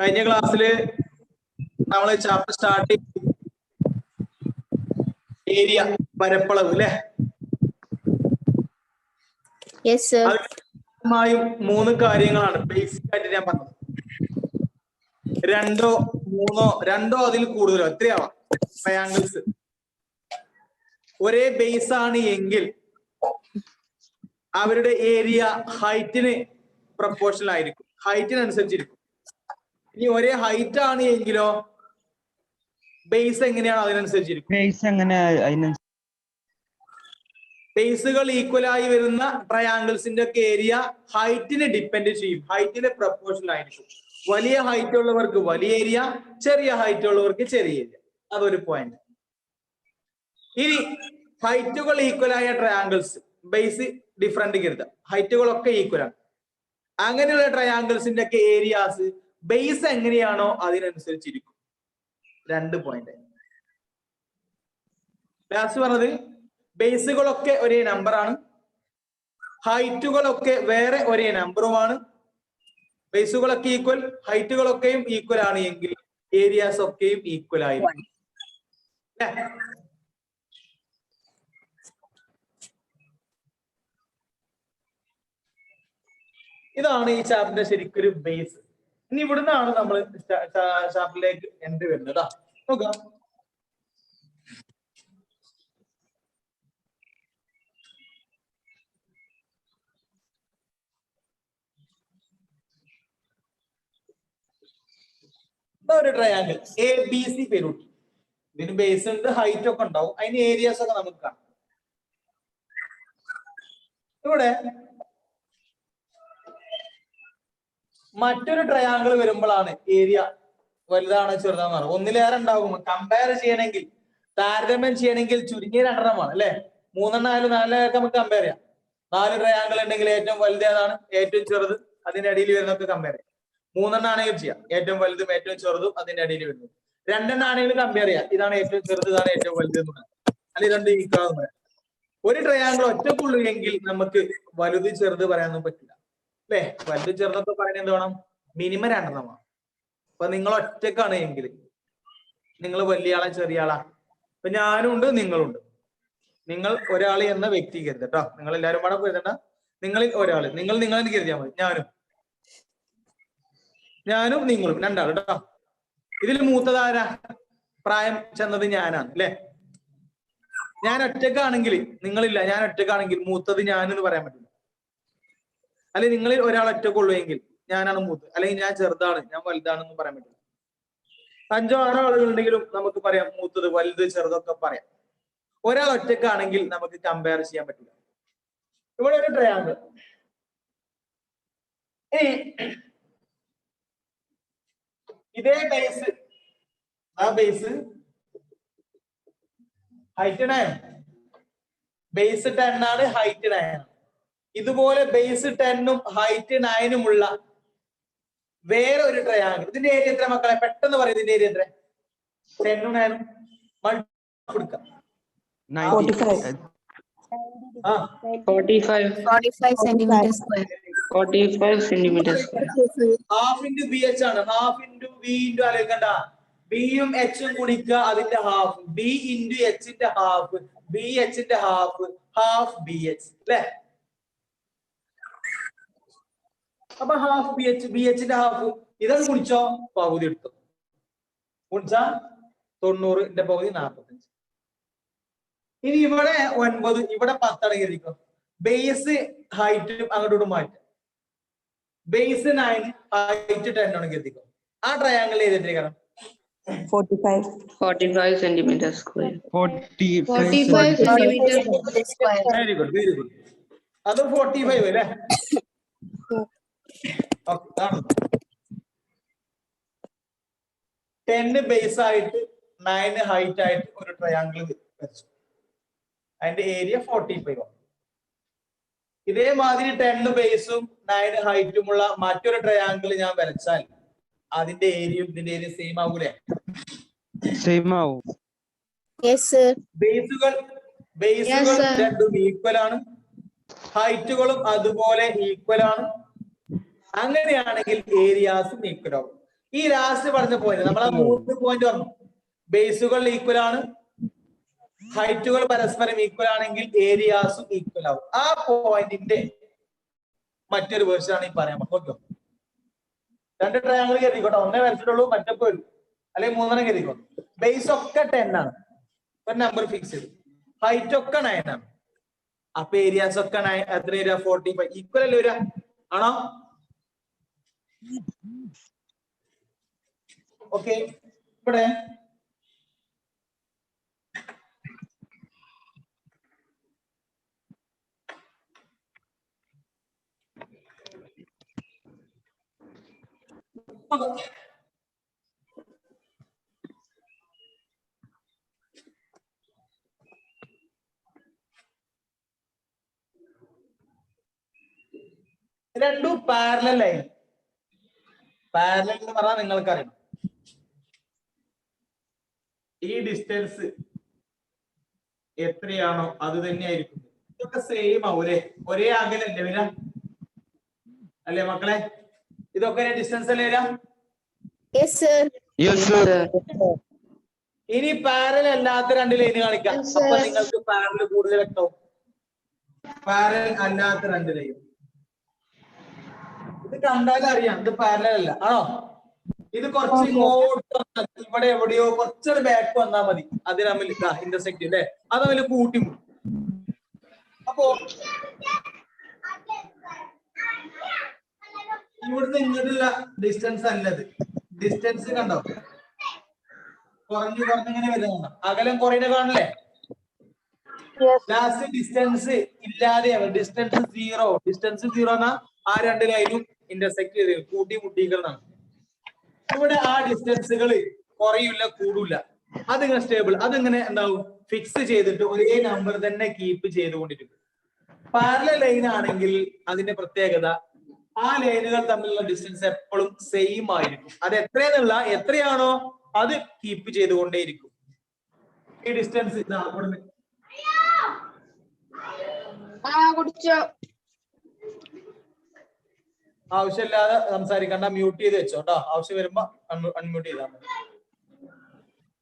കഴിഞ്ഞ ക്ലാസ്സില് നമ്മൾ ചാപ്റ്റർ സ്റ്റാർട്ട് ഏരിയ പരപ്പളവ് അല്ലെ? മൂന്ന് കാര്യങ്ങളാണ് ബേസിക് ആയിട്ട് ഞാൻ പറഞ്ഞത്. രണ്ടോ അതിൽ കൂടുതലോ എത്രയാവാം ട്രയാങ്കിൾസ് ഒരേ ബേസ് ആണ് എങ്കിൽ അവരുടെ ഏരിയ ഹൈറ്റിന് പ്രൊപ്പോർഷണൽ ആയിരിക്കും, ഹൈറ്റിനനുസരിച്ചിരിക്കും. ഇനി ഒരേ ഹൈറ്റ് ആണ് എങ്കിലോ ബേസ് എങ്ങനെയാണ് അതിനനുസരിച്ചിരിക്കും. ബേസുകൾ ഈക്വൽ ആയി വരുന്ന ട്രയാങ്കിൾസിന്റെ ഒക്കെ ഏരിയ ഹൈറ്റിനെ ഡിപ്പെൻഡ് ചെയ്യും, ഹൈറ്റിന് പ്രൊപ്പോർഷണൽ ആയിരിക്കും. വലിയ ഹൈറ്റ് ഉള്ളവർക്ക് വലിയ ഏരിയ, ചെറിയ ഹൈറ്റ് ഉള്ളവർക്ക് ചെറിയ ഏരിയ. അതൊരു പോയിന്റ്. ഇനി ഹൈറ്റുകൾ ഈക്വൽ ആയ ട്രയാങ്കിൾസ് ബേസ് ഡിഫറെന്റ് കരുത, ഹൈറ്റുകളൊക്കെ ഈക്വൽ ആണ്. അങ്ങനെയുള്ള ട്രയാങ്കിൾസിന്റെ ഒക്കെ ഏരിയാസ് ബേസ് എങ്ങനെയാണോ അതിനനുസരിച്ചിരിക്കും. 2 പോയിന്റ്. ലാസ്റ്റ് പറഞ്ഞത് ബേസുകളൊക്കെ ഒരേ നമ്പറാണ്, ഹൈറ്റുകളൊക്കെ വേറെ ഒരേ നമ്പറുമാണ്. ബേസുകളൊക്കെ ഈക്വൽ, ഹൈറ്റുകളൊക്കെയും ഈക്വൽ ആണ് എങ്കിൽ ഏരിയാസ് ഒക്കെയും ഈക്വൽ ആയിരിക്കും. ഇതാണ് ഈ ചാപ്റ്ററിന്റെ ശരിക്കൊരു ബേസ്. ഇനി ഇവിടുന്നാണ് നമ്മൾ ചാപ്റ്ററിലേക്ക് എൻട്രി വരുന്നത്. നോക്കാം. ഒരു ട്രയാങ്കിൾ ABC പേരുണ്ട്. ഇതിന് ബേസ് ഉണ്ട്, ഹൈറ്റ് ഒക്കെ ഉണ്ടാവും, അതിന് ഏരിയാസ് ഒക്കെ നമുക്ക് കാണാം. ഇവിടെ മറ്റൊരു ട്രയാങ്കിൾ വരുമ്പോഴാണ് ഏരിയ വലുതാണോ ചെറുതാണോ അറിയാം. ഒന്നിലേറെ ഉണ്ടാകും. കമ്പയർ ചെയ്യണമെങ്കിൽ, താരതമ്യം ചെയ്യണമെങ്കിൽ ചുരുങ്ങിയ 2 അല്ലെ? 3 ആയാലും 4 നമുക്ക് കമ്പയർ ചെയ്യാം. 4 ട്രയാങ്കിൾ ഉണ്ടെങ്കിൽ ഏറ്റവും വലുത് ഏതാണ്, ഏറ്റവും ചെറുത്, അതിന്റെ ഇടയിൽ വരുന്നൊക്കെ കമ്പയർ ചെയ്യാം. 3 ആണെങ്കിൽ ചെയ്യാം, ഏറ്റവും വലുതും ഏറ്റവും ചെറുതും അതിന്റെ ഇടയിൽ വരുന്നത്. 2 ആണെങ്കിൽ കമ്പയർ ചെയ്യാം, ഇതാണ് ഏറ്റവും ചെറുത്, ഇതാണ് ഏറ്റവും വലുത് എന്ന് പറയാം. അല്ലെങ്കിൽ 2 ഈക്വൽ എന്ന് പറയാം. ഒരു ട്രയാങ്കിൾ ഒറ്റക്കുള്ളൂ എങ്കിൽ നമുക്ക് വലുത് ചെറുത് പറയാനൊന്നും പറ്റില്ല അല്ലെ? വലുത് ചെറുതൊക്കെ പറയുന്നത് എന്ത് വേണം? മിനിമം 2 വേണം. അപ്പൊ നിങ്ങൾ ഒറ്റക്കാണ് എങ്കിൽ നിങ്ങൾ വലിയ ആളാ ചെറിയ ആളാ? ഇപ്പൊ ഞാനും ഉണ്ട്, നിങ്ങളുണ്ട്. നിങ്ങൾ ഒരാൾ എന്ന വ്യക്തി കരുത കേട്ടോ. നിങ്ങൾ എല്ലാവരും പാടെ കരുതണ്ട. നിങ്ങളിൽ ഒരാള്, നിങ്ങൾ കരുതിയാൽ മതി. ഞാനും നിങ്ങളും 2 ആൾ കേട്ടോ. ഇതിൽ മൂത്തതാരാ? പ്രായം ചെന്നത് ഞാനാണ് അല്ലെ? ഞാൻ ഒറ്റക്കാണെങ്കിൽ, നിങ്ങളില്ല, ഞാൻ ഒറ്റക്കാണെങ്കിൽ മൂത്തത് ഞാനെന്ന് പറയാൻ പറ്റില്ല. അല്ലെങ്കിൽ നിങ്ങളിൽ ഒരാൾ ഒറ്റക്കുള്ളൂ എങ്കിൽ ഞാനാണ് മൂത്തത്, അല്ലെങ്കിൽ ഞാൻ ചെറുതാണ്, ഞാൻ വലുതാണെന്ന് പറയാൻ പറ്റില്ല. 5 or 6 ആളുകൾ ഉണ്ടെങ്കിലും നമുക്ക് പറയാം മൂത്തത് വലുത് ചെറുതൊക്കെ പറയാം. ഒരാൾ ഒറ്റക്കാണെങ്കിൽ നമുക്ക് കമ്പയർ ചെയ്യാൻ പറ്റില്ല. ഇവിടെ ഒരു ട്രയാങ്കിൾ, ഇതേ ബേസ്, ആ ബേസ് ഹൈറ്റ് 9, ബേസ് 10 ആണ്, ഹൈറ്റ് 9 ആണ്. ഇതുപോലെ ബേസ് 10 ഹൈറ്റ് 9 ഉള്ള വേറെ ഒരു ട്രയാങ്കിൾ. ഇതിന്റെ ഏരിയ എത്ര മക്കളെ? പെട്ടെന്ന് പറയും, ഇതിന്റെ ഏരിയ എത്ര? 10 9 കൊടുക്കാം. 45 centimeter square. 45 centimeter square. Half into B H ആണ്. ഹാഫ് ഇൻറ്റു ബി ഇൻറ്റു ആലോചിക്കണ്ട, ബിയും എച്ചും ഗുണിക്കുക അതിന്റെ ഹാഫ്, ബി ഇൻറ്റു എച്ചിന്റെ ഹാഫ്, ബി എച്ചിന്റെ ഹാഫ്, ഹാഫ് ബി എച്ച് അല്ലെ? അപ്പൊ ഹാഫ് ബി എച്ച്, ബി എച്ചിന്റെ ഹാഫ്, ഇതൊക്കെ ഗുണിച്ചോ പകുതി എടുത്തു. ഗുണിച്ചാ 90, ന്റെ പകുതി 45. ഇനി ഇവിടെ 9, ഇവിടെ 10 അടങ്ങിയിരിക്കും. ബേസ് ഹൈറ്റും അങ്ങോട്ടും മാറ്റും. ബേസ് 9, ഹൈറ്റ് 10 ആണെങ്കിൽ എത്തിക്കും. ആ ട്രയാങ്കിൾ ഏതിന്റെ കാരണം? 45 centimeter square. 45 centimeter square. Very good, very good. അത് 45 അല്ലേ? 10 ബേസ് ആയിട്ട് 9 ഹൈറ്റ് ആയിട്ട് ഒരു ട്രയാങ്കിൾ വരച്ചു. അതിന്റെ ഏരിയ 45 ആണ്. ഇതേമാതിരി 10 ബേസും 9 ഹൈറ്റുമുള്ള മറ്റൊരു ട്രയാങ്കിൾ ഞാൻ വരച്ചാൽ അതിന്റെ ഏരിയയും ഇതിന്റെ ഏരിയ സെയിം ആവൂലേ? സെയിം ആവും. ബേസുകൾ രണ്ടും ഈക്വൽ ആണ്, ഹൈറ്റുകളും അതുപോലെ ഈക്വൽ ആണ്. അങ്ങനെയാണെങ്കിൽ ഏരിയാസും ഈക്വൽ ആവും. ഈ ലാസ്റ്റ് പറഞ്ഞ പോയിന്റ് നമ്മൾ ആ 3 പോയിന്റ് പറഞ്ഞു. ബേസുകൾ ഈക്വൽ ആണ്, ഹൈറ്റുകൾ പരസ്പരം ഈക്വൽ ആണെങ്കിൽ ഏരിയാസും ഈക്വൽ ആവും. ആ പോയിന്റിന്റെ മറ്റൊരു വേർഷൻ ആണ് ഈ പറയാൻ നോക്കിയോ. 2 ട്രയാങ്കിൾ കരുതിക്കോട്ടെ, ഒന്നേ വരച്ചിട്ടുള്ളൂ, മറ്റൊക്കെ വരും, അല്ലെങ്കിൽ 3 കരുതിക്കോ. ബേസ് ഒക്കെ 10 ആണ്, ഒരു നമ്പർ ഫിക്സ് ചെയ്തു. ഹൈറ്റ് ഒക്കെ 9 ആണ്. അപ്പൊ ഏരിയാസ് ഒക്കെ 9, എത്ര വരിക? 45. ഈക്വൽ അല്ലേ വരിക? ആണോ? ഓക്കെ. ഇവിടെ രണ്ടും പാരലൽ ലൈൻ. പാരലൽ എന്ന് പറഞ്ഞാൽ നിങ്ങൾക്കറിയാം ഈ ഡിസ്റ്റൻസ് എത്രയാണോ അത് തന്നെയായിരിക്കും. ഇതൊക്കെ സെയിം ആവൂലേ, ഒരേ അകലല്ലേ വരാ, അല്ലേ മക്കളെ? ഇതൊക്കെ ഒരേ ഡിസ്റ്റൻസ് അല്ലേ വരാ? Yes, sir. Yes, sir. ഇനി പാരലൽ അല്ലാത്ത 2 ലൈന് കാണിക്കാം. അപ്പൊ നിങ്ങൾക്ക് പാരലൽ കൂടുതൽ വ്യക്തമാവും. പാരലൽ അല്ലാത്ത 2 ലൈൻ ഇത് കണ്ടാലും അറിയാം ഇത് പാരലൽ അല്ല, ആണോ? ഇത് കുറച്ച് ഇങ്ങോട്ട് വന്നാൽ ഇവിടെ എവിടെയോ കുറച്ചൊരു ബാക്ക് വന്നാൽ മതി, അത് തമ്മിൽ ഇന്റർസെക്ട് അല്ലേ, അത് തമ്മിൽ കൂട്ടിമുട്ടും. അപ്പോ ഇവിടുന്ന് ഇങ്ങോട്ടുള്ള ഡിസ്റ്റൻസ് അല്ലത്. ഡിസ്റ്റൻസ് കണ്ടോ കുറഞ്ഞു കുറഞ്ഞിങ്ങനെ വരുന്ന, അകലം കുറയുന്ന കാണില്ലേ? ലാസ്റ്റ് ഡിസ്റ്റൻസ് ഇല്ലാതെ ഡിസ്റ്റൻസ് 0. ഡിസ്റ്റൻസ് 0 എന്നാ ആ 2 ലൈനും ഇന്റർസെക്ട് ചെയ്ത് കൂട്ടി മുട്ടിക്കുന്നതാണ്. ഇവിടെ ആ ഡിസ്റ്റൻസുകൾ കുറയൂല കൂടൂല, അതിങ്ങനെ സ്റ്റേബിൾ, അതിങ്ങനെ എന്താവും ഫിക്സ് ചെയ്തിട്ട് ഒരേ നമ്പർ തന്നെ കീപ്പ് ചെയ്തുകൊണ്ടിരിക്കും. പാരലൽ ലൈൻ ആണെങ്കിൽ അതിന്റെ പ്രത്യേകത ആ ലൈനുകൾ തമ്മിലുള്ള ഡിസ്റ്റൻസ് എപ്പോഴും സെയിം ആയിരിക്കും. അത് എത്രയാണോ അത് കീപ്പ് ചെയ്തുകൊണ്ടേയിരിക്കും. ഈ ഡിസ്റ്റൻസ് ആവശ്യമില്ലാതെ സംസാരിക്കണ്ട, മ്യൂട്ട് ചെയ്ത് വെച്ചോ കേട്ടോ. ആവശ്യം വരുമ്പോ അൺമ്യൂട്ട് ചെയ്താൽ മതി,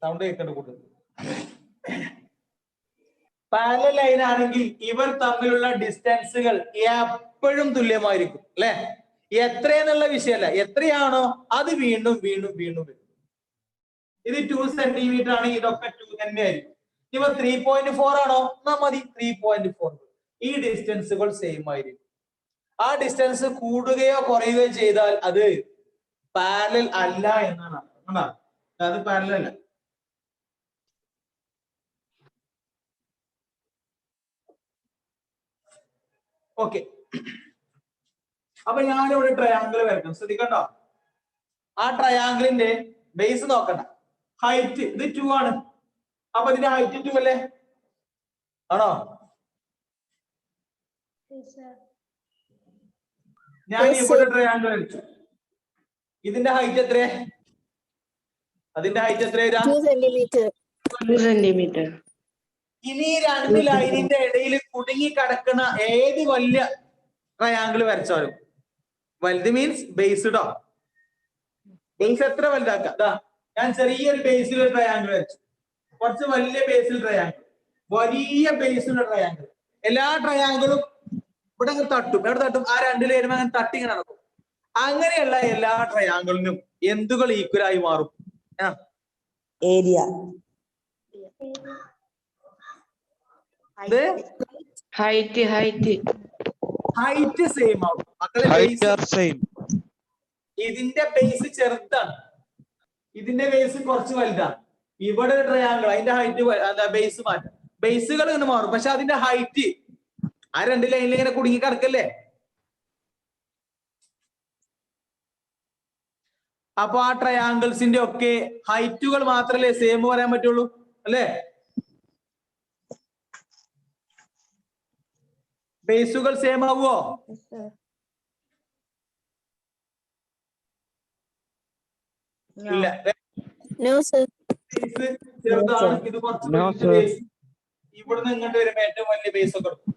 സൗണ്ട് കേൾക്കേണ്ട കൂടുതൽ. പാരലൽ ലൈൻ ആണെങ്കിൽ ഇവർ തമ്മിലുള്ള ഡിസ്റ്റൻസുകൾ എപ്പോഴും തുല്യമായിരിക്കും അല്ലെ. എത്രയെന്നുള്ള വിഷയമല്ല, എത്രയാണോ അത് വീണ്ടും വീണ്ടും വീണ്ടും വരും. ഇത് 2 സെന്റിമീറ്റർ ആണ്, ഇതൊക്കെ 2 തന്നെ ആയിരിക്കും. ഇവ 3.4 ആണോ എന്നാ മതി 3.4. ഈ ഡിസ്റ്റൻസുകൾ സെയിം ആയിരിക്കും. ആ ഡിസ്റ്റൻസ് കൂടുകയോ കുറയുകയോ ചെയ്താൽ അത് പാരലൽ അല്ല എന്നാണ് അർത്ഥം. അത് പാരലൽ അല്ല. ഓക്കെ, അപ്പൊ ഞാനിവിടെ ട്രയാങ്കിൾ വരയ്ക്കും, ശ്രദ്ധിക്കണ്ടോ? ആ ട്രയാങ്കിളിന്റെ ബേസ് നോക്കണ്ട, ഹൈറ്റ് ഇത് 2 ആണ്, അപ്പൊ ഇതിന്റെ ഹൈറ്റ് 2 അല്ലേ, ആണോ? ഞാൻ ഇവിടെ ട്രയാങ്കിൾ വരച്ചു, ഇതിന്റെ ഹൈറ്റ് എത്ര? അതിന്റെ ഹൈറ്റ് എത്ര? 2 centimeter. 2 centimeter. ഇനി 2 ലൈനിന്റെ ഇടയിൽ കുടുങ്ങി കിടക്കുന്ന ഏത് വലിയ ട്രയാങ്കിൾ വരച്ചാലും, വലുത് മീൻസ് ബേസ് ഇടോ, ബേസ് എത്ര വലുതാക്കാം. ഞാൻ ചെറിയൊരു ബേസിൽ ട്രയാങ്കിൾ വരച്ചു, കുറച്ച് വലിയ ബേസിൽ ട്രയാങ്കിൾ, വലിയ ബേസിലുള്ള ട്രയാങ്കിൾ. എല്ലാ ട്രയാങ്കിളും ഇവിടെ അങ്ങ് തട്ടും. എവിടെ തട്ടും? ആ 2 ലൈനും അങ്ങനെ തട്ടി ഇങ്ങനെ നടക്കും. അങ്ങനെയുള്ള എല്ലാ ട്രയാങ്കിളിനും എന്തുകൾ ഈക്വൽ ആയി മാറും? ഏരിയ. ഹൈറ്റ് സെയിം ആവും മക്കളെ. ഇതിന്റെ ബേസ് ചെറുതാണ്, ഇതിന്റെ ബേസ് കുറച്ച് വലുതാണ്. ഇവിടെ ഒരു ട്രയാങ്കിൾ, അതിന്റെ ഹൈറ്റ് ബേസ് മാറ്റും, ബേസുകൾ ഇങ്ങനെ മാറും, പക്ഷെ അതിന്റെ ഹൈറ്റ് ആ 2 ലൈനിൽ ഇങ്ങനെ കുടുങ്ങി കിടക്കല്ലേ. അപ്പൊ ആ ട്രയാങ്കിൾസിന്റെ ഒക്കെ ഹൈറ്റുകൾ മാത്രമല്ലേ സെയിം പറയാൻ പറ്റുള്ളൂ അല്ലേ? ബേസുകൾ സെയിം ആവുമോ? ഇല്ല. No, sir. ചെറുതാണ്, ഇത് കുറച്ച് ബേസ്. ഇവിടുന്ന് ഇങ്ങോട്ട് വരുമ്പോ ഏറ്റവും വലിയ ബേസ് ഒക്കെ എടുക്കും.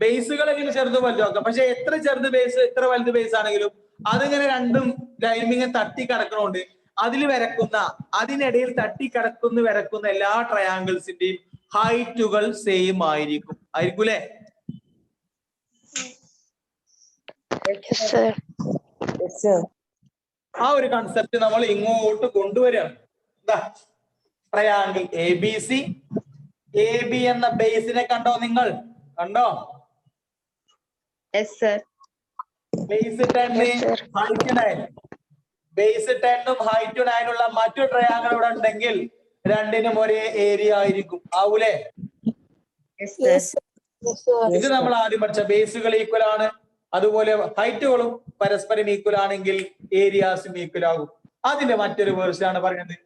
ബേസുകൾ എങ്ങനെ ചെറുത് വലുതാക്കാം, പക്ഷെ എത്ര ചെറുത് ബേസ് എത്ര വലുത് ബേസ് ആണെങ്കിലും അതിങ്ങനെ രണ്ടും ലൈനിങ്ങനെ തട്ടി കിടക്കണോണ്ട് അതിനിടയിൽ വരക്കുന്ന എല്ലാ ട്രയാങ്കിൾസിന്റെയും ഹൈറ്റുകൾ സെയിം ആയിരിക്കും. ആയിരിക്കൂലേ? Yes, sir. Yes, sir. ആ ഒരു കൺസെപ്റ്റ് നമ്മൾ ഇങ്ങോട്ട് കൊണ്ടുവരികയാണ്. Triangle A B C. A B എന്ന ബേസിനെ കണ്ടോ നിങ്ങൾ? കണ്ടോ? Yes, sir. Base 10 height 9. Base 10ഉം ഹൈറ്റ് 9 ഉള്ള മറ്റു ട്രയാങ്കിൾ ഇവിടെ ഉണ്ടെങ്കിൽ രണ്ടിനും ഒരേ ഏരിയ ആയിരിക്കും. ആവൂലേ? Yes, sir. ഇത് നമ്മൾ ആദ്യം പഠിച്ച ബേസുകൾ ഈക്വൽ ആണ്, അതുപോലെ ഹൈറ്റുകളും പരസ്പരം ഈക്വൽ ആണെങ്കിൽ ഏരിയാസും ഈക്വൽ ആകും. അതിന്റെ മറ്റൊരു വേർഷൻ ആണ് പറയുന്നത്,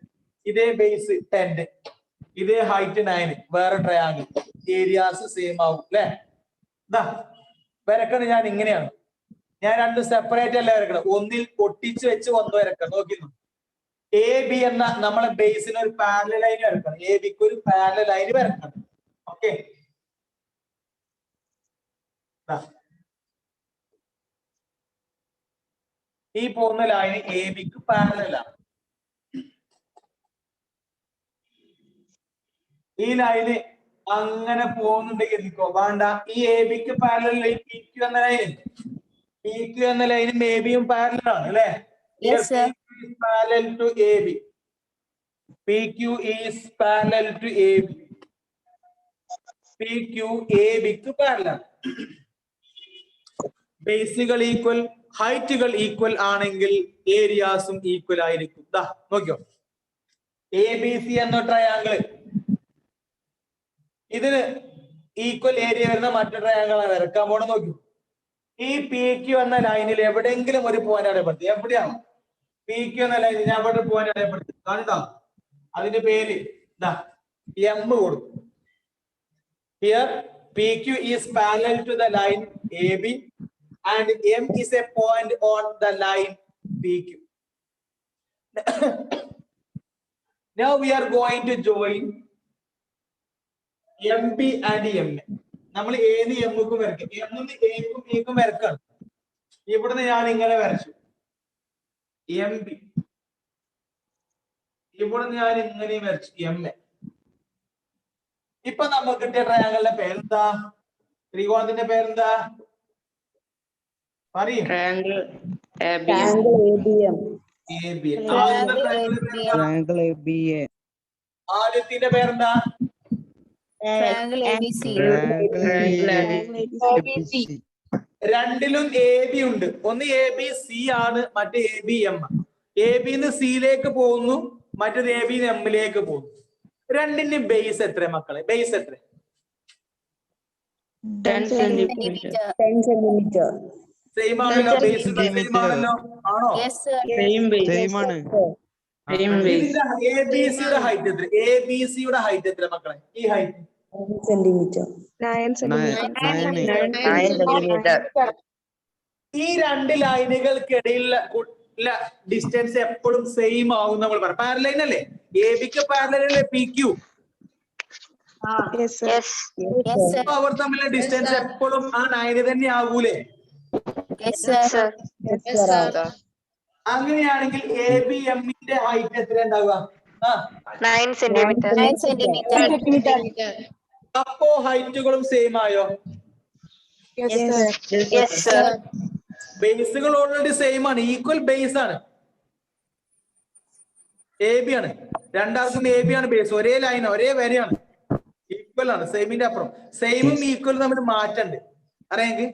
ഇതേ ബേസ് 10, ഇതേ ഹൈറ്റ് 9, വേറെ ട്രയാങ്കിൾ, ഏരിയാസ് സെയിം ആവും അല്ലെ? വരക്കണത് ഞാൻ ഇങ്ങനെയാണ്. ഞാൻ രണ്ടും സെപ്പറേറ്റ് അല്ല വരക്കണം, ഒന്നിൽ ഒട്ടിച്ച് വെച്ച് ഒന്ന് വരക്കണം. നോക്കുന്നു, എ ബി എന്ന നമ്മളെ ബേസിന് ഒരു പാരലൽ ലൈൻ വരക്കണം. എ ബിക്ക് ഒരു പാരലൽ ലൈൻ വരക്കണം. ഓക്കെ, ഈ പോകുന്ന ലൈന് എ ബിക്ക് പാരലലാണ്. ഈ ലൈന് അങ്ങനെ പോകുന്നുണ്ടെങ്കിൽ എനിക്കോ വേണ്ട, ഈ എ ബിക്ക് പാരലൽ ലൈൻ പി ക്യു എന്ന ലൈൻ, പി ക്യു എന്ന ലൈനും എ ബിയും പാരലൽ ആണ് അല്ലെ? Yes, sir. Parallel to A B. P Q is parallel to A B. P Q A ബിക്ക് പാരലൽ. ബേസുകൾ ഈക്വൽ, ഹൈറ്റുകൾ ഈക്വൽ ആണെങ്കിൽ ഏരിയാസും ഈക്വൽ ആയിരിക്കും. നോക്കിയോ, എ ബി സി എന്ന ട്രയാങ്കിൾ, ഇതിന് ഈക്വൽ ഏരിയ വരുന്ന മറ്റു ട്രയാങ്കിളാണ് വരക്കാൻ പോണ. നോക്കൂ, ഈ പി ക്യു എന്ന ലൈനിൽ എവിടെയെങ്കിലും ഒരു പോയിന്റ് അടയാളപ്പെടുത്തി. എവിടെയാണ് പി ക്യു എന്ന ലൈനിൽ ഞാൻ അവിടെ പോയിന്റ് അടയാളപ്പെടുത്തി കണ്ടോ? അതിന്റെ പേര് എം കൊടുക്കും. Here P Q is parallel to the line A B and M is a point on the line PQ. Now we are going to join MB and MA. നമ്മൾ ഏത് എമ്മുക്കും വരയ്ക്കും, എമ്മിന് എക്കും ബിക്കും വരക്കാണ്. ഇവിടുന്ന് ഞാൻ ഇങ്ങനെ വരച്ചു എം ബി, ഇവിടുന്ന് ഞാൻ ഇങ്ങനെ വരച്ചു എം എ. ഇപ്പൊ നമുക്ക് കിട്ടിയ ട്രയാങ്കിളിന്റെ പേരെന്താ? ത്രികോണത്തിന്റെ പേരെന്താ പറയും? Triangle ABM. Triangle ABM. Triangle ABA. ആദ്യത്തിന്റെ പേരെന്താ? Triangle ABC. രണ്ടിലും എ ബി ഉണ്ട്. ഒന്ന് എ ബി സി ആണ്, മറ്റേ എ ബി എം. എ ബിന്ന് സിയിലേക്ക് പോകുന്നു, മറ്റേത് എ ബി എമ്മിലേക്ക് പോകുന്നു. രണ്ടിന്റെ ബേസ് എത്ര മക്കളെ? ബേസ് എത്ര? 10 centimeter. 10 centimeter. സെയിം ആണല്ലോ, ബേസ് സെയിം ആണല്ലോ, ആണോ? Yes, sir. Same base. Same ആണ്. Same base. എ ബി സിയുടെ ഹൈറ്റ് എത്ര? എ ബി സിയുടെ ഹൈറ്റ് എത്ര മക്കളെ? ഈ ഹൈറ്റ് 9 centimeter. 9. ഈ രണ്ട് ലൈനുകൾക്കിടയിലുള്ള ഡിസ്റ്റൻസ് എപ്പോഴും സെയിം ആവും നമ്മൾ പറയാം. പാരലൈൻ അല്ലേ? എ ബിക്ക് പാരലൽ അല്ലേ പി ക്യു? Yes, sir. അവർ തമ്മിലുള്ള ഡിസ്റ്റൻസ് എപ്പോഴും ആ 9 തന്നെ ആകൂലേ? Yes, sir. Yes, sir. അങ്ങനെയാണെങ്കിൽ എ ബി എമ്മിന്റെ ഹൈറ്റ് എത്ര ഉണ്ടാവുക? 9 centimeter. അപ്പോ ഹൈറ്റുകളും സെയിം ആയോ? Yes, sir. Yes, sir. ബേസുകൾ ഓൾറെഡി സെയിം ആണ്, ഈക്വൽ ബേസ് ആണ്. എ ബി ആണ്, രണ്ടാൾക്കും എ ബി ആണ് ബേസ്, ഒരേ ലൈൻ ഒരേ വരെയാണ്, ഈക്വൽ ആണ്. സെയിമിന്റെ അപ്പുറം സെയിമും ഈക്വലും തമ്മിൽ മാറ്റണ്ട്. അറിയാമെങ്കിൽ